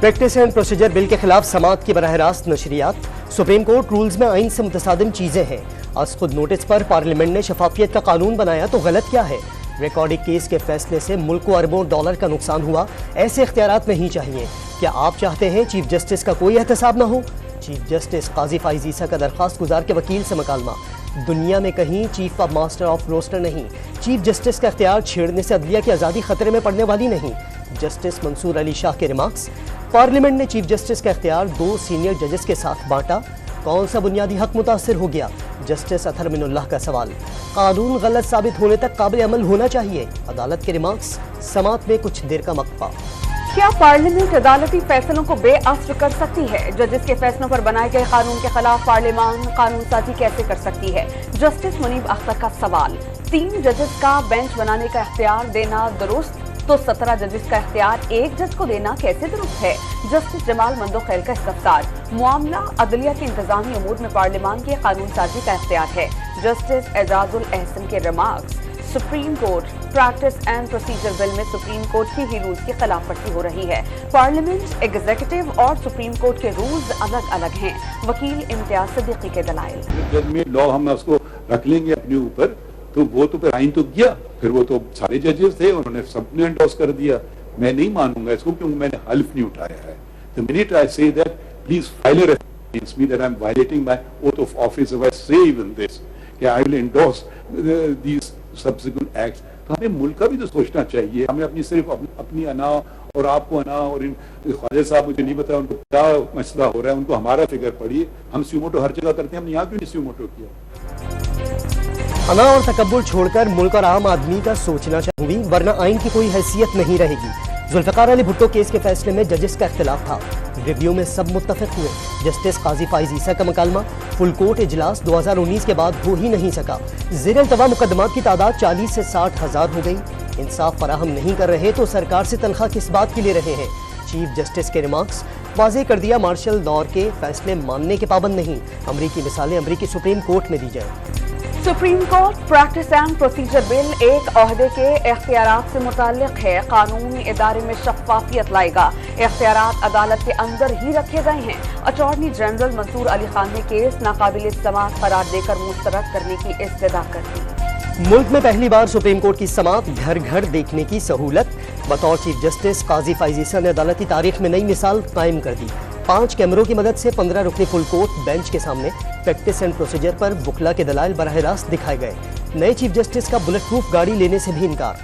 Practice and procedure بل کے خلاف سماعت کی براہ راست نشریات۔ سپریم کورٹ رولز میں آئین سے متصادم چیزیں ہیں۔ از خود نوٹس پر پارلیمنٹ نے شفافیت کا قانون بنایا تو غلط کیا ہے؟ ریکارڈنگ کیس کے فیصلے سے ملک کو اربوں ڈالر کا نقصان ہوا، ایسے اختیارات نہیں چاہیے۔ کیا آپ چاہتے ہیں چیف جسٹس کا کوئی احتساب نہ ہو؟ چیف جسٹس قاضی فائز عیسیٰ کا درخواست گزار کے وکیل سے مکالمہ۔ دنیا میں کہیں chief of master of roster نہیں۔ چیف جسٹس کا اختیار چھیڑنے سے عدلیہ کی آزادی خطرے میں پڑنے والی نہیں۔ جسٹس منصور علی شاہ کے ریمارکس۔ پارلیمنٹ نے چیف جسٹس کا اختیار 2 سینئر ججز کے ساتھ بانٹا، کون سا بنیادی حق متاثر ہو گیا؟ جسٹس اطہر من اللہ کا سوال۔ قانون غلط ثابت ہونے تک قابل عمل ہونا چاہیے، عدالت کے ریمارکس۔ سماعت میں کچھ دیر کا وقفہ۔ کیا پارلیمنٹ عدالتی فیصلوں کو بے اثر کر سکتی ہے؟ ججز کے فیصلوں پر بنائے گئے قانون کے خلاف پارلیمان قانون سازی کیسے کر سکتی ہے؟ جسٹس منیب اختر کا سوال۔ 3 ججز کا بینچ بنانے کا اختیار دینا درست تو 17 ججز کا اختیار ایک جج کو دینا کیسے درست ہے؟ جسٹس جمال مندوخیل کا استفسار۔ معاملہ عدلیہ کے انتظامی امور میں پارلیمان کی قانون سازی کا اختیار ہے۔ جسٹس اعجاز الاحسن کے remarks. Supreme court practice and procedure bill میں سپریم کورٹ کی ہی رولز کی خلاف ورزی ہو رہی ہے۔ پارلیمنٹ، ایگزیکٹو اور سپریم کورٹ کے رولز الگ الگ ہیں۔ وکیل امتیاز صدیقی کے دلائل۔ جج میں لا ہم اس کو رکھ لیں گے اپنے اوپر تو وہ تو پھر آئین تو گیا، پھر وہ تو سارے ججز تھے، انہوں نے سب نے انڈورس کر دیا۔ میں نہیں مانوں گا اس کو کیونکہ میں نے حلف نہیں اٹھایا ہے۔ The minute I say that, please file a reference against me that I am violating my oath of office if I say even this, کہ I will endorse these subsequent acts. تو ہمیں ملک کا بھی تو سوچنا چاہیے۔ ہمیں اپنی صرف اپنی انا اور آپ کو انا اور ان خواجہ صاحب مجھے نہیں پتا ان کو کیا مسئلہ ہو رہا ہے، ان کو ہمارا فکر پڑیے۔ ہم سیوموٹو ہر جگہ کرتے ہیں، ہم نے یہاں کیوں نہیں سیوموٹو کیا؟ انا اور تکبر چھوڑ کر ملک اور عام آدمی کا سوچنا چاہوں گی، ورنہ آئین کی کوئی حیثیت نہیں رہے گی۔ ذوالفقار علی بھٹو کیس کے فیصلے میں ججز کا اختلاف تھا، ریویو میں سب متفق ہوئے۔ جسٹس قاضی فائز عیسیٰ کا مکالمہ۔ فل کورٹ اجلاس 2019 کے بعد ہو ہی نہیں سکا۔ زیر التوا مقدمات کی تعداد 40 سے 60 ہزار ہو گئی۔ انصاف فراہم نہیں کر رہے تو سرکار سے تنخواہ کس بات کی لے رہے ہیں؟ چیف جسٹس کے ریمارکس۔ واضح کر دیا مارشل دور کے فیصلے ماننے کے پابند نہیں۔ امریکی مثالیں امریکی سپریم کورٹ میں دی جائیں۔ Supreme court practice and procedure bill ایک عہدے کے اختیارات سے متعلق ہے، قانونی ادارے میں شفافیت لائے گا۔ اختیارات عدالت کے اندر ہی رکھے گئے ہیں۔ اٹارنی جنرل منصور علی خان نے کیس ناقابل سماعت قرار دے کر مسترد کرنے کی استدعا کر دی۔ ملک میں پہلی بار سپریم کورٹ کی سماعت گھر گھر دیکھنے کی سہولت۔ بطور چیف جسٹس قاضی فائز عیسیٰ نے عدالتی تاریخ میں نئی مثال قائم کر دی۔ 5 کیمروں کی مدد سے 15 رکنی فل کورٹ بینچ کے سامنے پریکٹس اینڈ پروسیجر پر وکلا کے دلائل براہ راست دکھائے گئے۔ نئے چیف جسٹس کا بلٹ پروف گاڑی لینے سے بھی انکار۔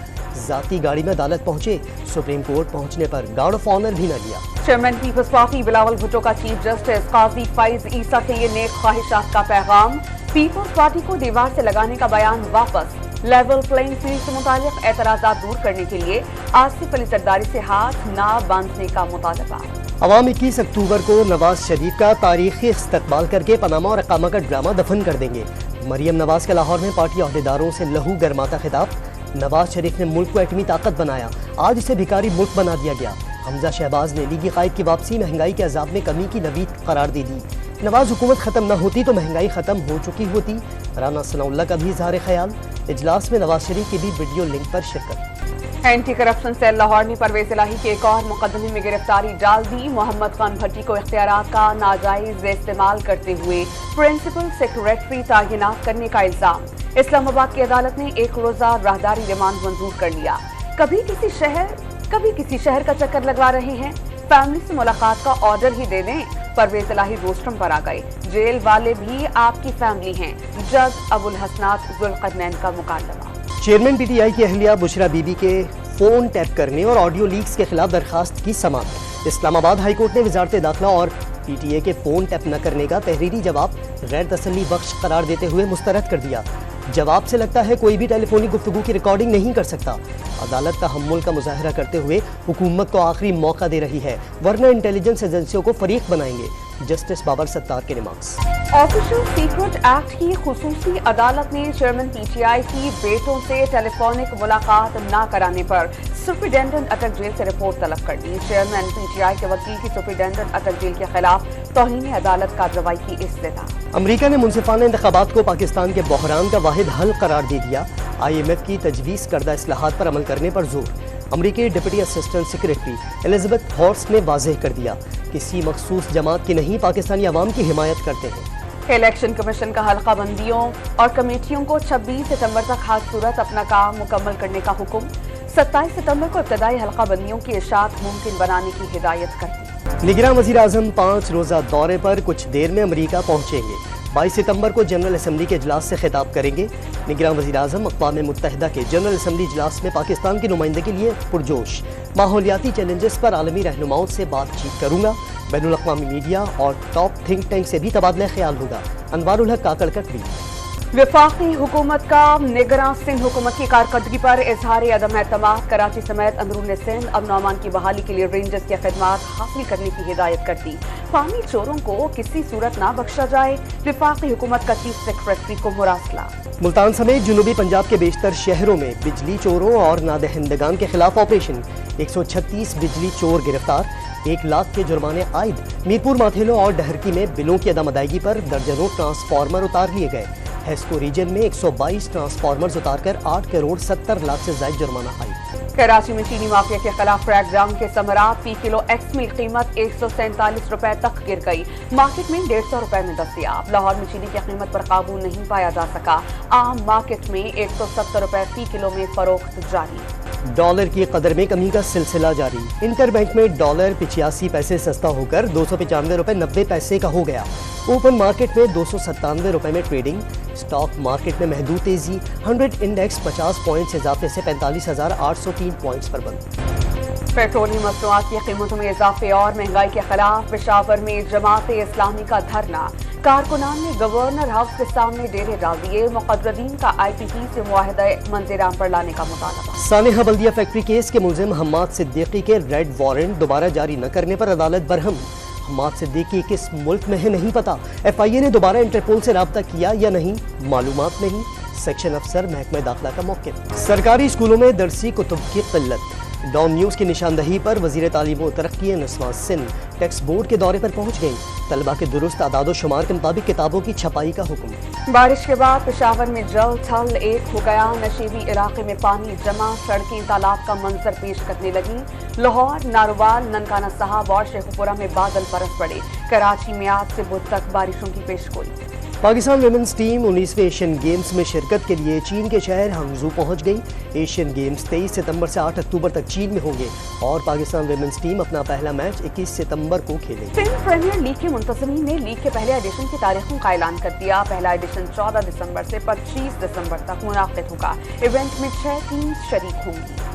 ذاتی گاڑی میں عدالت پہنچے، سپریم کورٹ پہنچنے پر گارڈ آف آنر بھی نہ لیا۔ Chairman Peoples Party Bilawal Bhutto کا چیف جسٹس قاضی فائز عیسیٰ کے لیے نیک خواہشات کا پیغام۔ پیپلز پارٹی کو دیوار سے لگانے کا بیان واپس۔ لیول پلینگ فیلڈ سے متعلق اعتراضات دور کرنے کے لیے آصف علی زرداری سے ہاتھ نہ باندھنے کا مطالبہ۔ عوام 21 اکتوبر کو نواز شریف کا تاریخی استقبال کر کے پاناما اور اقامہ کا ڈرامہ دفن کر دیں گے۔ مریم نواز کا لاہور میں پارٹی عہدیداروں سے لہو گرماتا خطاب۔ نواز شریف نے ملک کو ایٹمی طاقت بنایا، آج اسے بھکاری ملک بنا دیا گیا۔ حمزہ شہباز نے لیگی قائد کی واپسی مہنگائی کے عذاب میں کمی کی نوید قرار دے دی۔ نواز حکومت ختم نہ ہوتی تو مہنگائی ختم ہو چکی ہوتی۔ رانا ثناء اللہ کا بھی اظہار خیال۔ اجلاس میں نواز شریف کی بھی ویڈیو لنک پر شرکت۔ اینٹی کرپشن سیل لاہور نے پرویز الہی کے ایک اور مقدمے میں گرفتاری ڈال دی۔ محمد خان بھٹی کو اختیارات کا ناجائز استعمال کرتے ہوئے پرنسپل سیکریٹری تعینات کرنے کا الزام۔ اسلام آباد کی عدالت نے 1 روزہ راہداری ریمانڈ منظور کر لیا۔ کبھی کسی شہر کا چکر لگوا رہے ہیں، فیملی سے ملاقات کا آرڈر ہی دے دیں۔ پرویز الہی روسٹرم پر آ گئے، جیل والے بھی آپ کی فیملی ہیں۔ جج ابو الحسنات ذوالقرنین کا مکالمہ۔ چیئرمین پی ٹی آئی کی اہلیہ بشرا بی بی کے فون ٹیپ کرنے اور آڈیو لیکس کے خلاف درخواست کی سماعت۔ اسلام آباد ہائی کورٹ نے وزارت داخلہ اور پی ٹی اے کے فون ٹیپ نہ کرنے کا تحریری جواب غیر تسلی بخش قرار دیتے ہوئے مسترد کر دیا۔ جواب سے لگتا ہے کوئی بھی ٹیلی فونی گفتگو کی ریکارڈنگ نہیں کر سکتا۔ عدالت تحمل کا مظاہرہ کرتے ہوئے حکومت کو آخری موقع دے رہی ہے، ورنہ انٹیلیجنس ایجنسیوں کو فریق بنائیں گے۔ جسٹس بابر ستار کے ریمارکس۔ آفیشل سیکرٹ ایکٹ کی خصوصی عدالت نے چیئرمین پی ٹی آئی کی بیٹوں سے ٹیلی فونک ملاقات نہ کرانے پر سپرنٹینڈنٹ اٹک جیل سے رپورٹ طلب کر دی۔ چیئرمین پی ٹی آئی کے وکیل کی سپرنٹینڈنٹ اٹک جیل کے خلاف توہین عدالت کارروائی کی استدعا۔ امریکہ نے منصفانہ انتخابات کو پاکستان کے بحران کا واحد حل قرار دے دیا۔ آئی ایم ایف کی تجویز کردہ اصلاحات پر عمل کرنے پر زور۔ امریکی deputy assistant secretary Elizabeth Horst نے واضح کر دیا کسی مخصوص جماعت کی نہیں پاکستانی عوام کی حمایت کرتے ہیں۔ الیکشن کمیشن کا حلقہ بندیوں اور کمیٹیوں کو 26 ستمبر تک ہر صورت اپنا کام مکمل کرنے کا حکم۔ 27 ستمبر کو ابتدائی حلقہ بندیوں کی اشاعت ممکن بنانے کی ہدایت کر دی۔ نگراں وزیر اعظم 5 روزہ دورے پر کچھ دیر میں امریکہ پہنچیں گے۔ 22 ستمبر کو جنرل اسمبلی کے اجلاس سے خطاب کریں گے۔ نگراں وزیر اعظم اقوام متحدہ کے جنرل اسمبلی اجلاس میں پاکستان کی نمائندگی کے لیے پرجوش۔ ماحولیاتی چیلنجز پر عالمی رہنماؤں سے بات چیت کروں گا۔ بین الاقوامی میڈیا اور ٹاپ تھنک ٹینک سے بھی تبادلہ خیال ہوگا۔ انوار الحق کاکڑ کا ٹویٹ۔ وفاقی حکومت کا نگراں سندھ حکومت کی کارکردگی پر اظہار عدم اعتماد۔ کراچی سمیت اندرون سندھ امن و امان کی بحالی کے لیے رینجرز کی خدمات حاصل کرنے کی ہدایت کر دی۔ پانی چوروں کو کسی صورت نہ بخشا جائے، وفاقی حکومت کا چیف سیکرٹری کو مراسلہ۔ ملتان سمیت جنوبی پنجاب کے بیشتر شہروں میں بجلی چوروں اور نادہندگان کے خلاف آپریشن۔ 136 بجلی چور گرفتار، 1 لاکھ کے جرمانے عائد۔ میرپور ماتھیلو اور ڈہرکی میں بلوں کی عدم ادائیگی پر درجنوں ٹرانسفارمر اتار لیے گئے۔ ہیسکو ریجن میں 122 ٹرانسفارمرز اتار کر 8 کروڑ 70 لاکھ سے زائد جرمانہ عائد۔ کراچی میں چینی مافیا کے خلاف کریک ڈاؤن کے ثمرات۔ فی کلو ایکس میل قیمت 147 روپے تک گر گئی، مارکیٹ میں 150 روپے میں دستیاب۔ لاہور میں چینی کی قیمت پر قابو نہیں پایا جا سکا، عام مارکیٹ میں 170 روپے فی کلو میں فروخت جاری۔ ڈالر کی قدر میں کمی کا سلسلہ جاری۔ انٹر بینک میں ڈالر 85 پیسے سستا ہو کر 295 روپے 90 پیسے کا ہو گیا۔ اوپن مارکیٹ میں 297 روپے میں ٹریڈنگ۔ اسٹاک مارکیٹ میں محدود تیزی، 100 انڈیکس 50 پوائنٹس اضافے سے 45,803 پوائنٹس پر بند۔ پیٹرولیم مصنوعات کی قیمتوں میں اضافے اور مہنگائی کے خلاف پشاور میں جماعت اسلامی کا دھرنا۔ کارکنان نے گورنر ہاؤس کے سامنے ڈیرے ڈال دیے، مقررین کا آئی پی پی سے معاہدہ منظر پر لانے کا مطالبہ۔ سانحہ بلدیہ فیکٹری کیس کے ملزم حماد صدیقی کے ریڈ وارنٹ دوبارہ جاری نہ کرنے پر عدالت برہم۔ حماد صدیقی کس ملک میں ہے نہیں پتا، ایف آئی اے نے دوبارہ انٹرپول سے رابطہ کیا یا نہیں معلومات نہیں۔ سیکشن افسر محکمہ داخلہ کا موقف۔ سرکاری اسکولوں میں درسی کتب کی قلت۔ ڈان نیوز کی نشاندہی پر وزیر تعلیم و ترقی نسواں سندھ ٹیکسٹ بورڈ کے دورے پر پہنچ گئی۔ طلبہ کے درست اعداد و شمار کے مطابق کتابوں کی چھپائی کا حکم۔ بارش کے بعد پشاور میں جل تھل ایک ہو گیا، نشیبی علاقے میں پانی جمع، سڑکیں تالاب کا منظر پیش کرنے لگیں۔ لاہور، ناروال، ننکانہ صاحب اور شیخوپورہ میں بادل برس پڑے۔ کراچی میں آج سے بدھ تک بارشوں کی پیشگوئی۔ پاکستان ویمنز ٹیم 19ویں ایشین گیمز میں شرکت کے لیے چین کے شہر ہانگزو پہنچ گئی۔ ایشین گیمز 23 ستمبر سے 8 اکتوبر تک چین میں ہوں گے اور پاکستان ویمنز ٹیم اپنا پہلا میچ 21 ستمبر کو کھیلے گی۔ سندھ پریمیئر لیگ کے منتظمین نے لیگ کے پہلے ایڈیشن کی تاریخوں کا اعلان کر دیا۔ پہلا ایڈیشن 14 دسمبر سے 25 دسمبر تک منعقد ہوگا۔ ایونٹ میں 6 ٹیمز شریک ہوں گی۔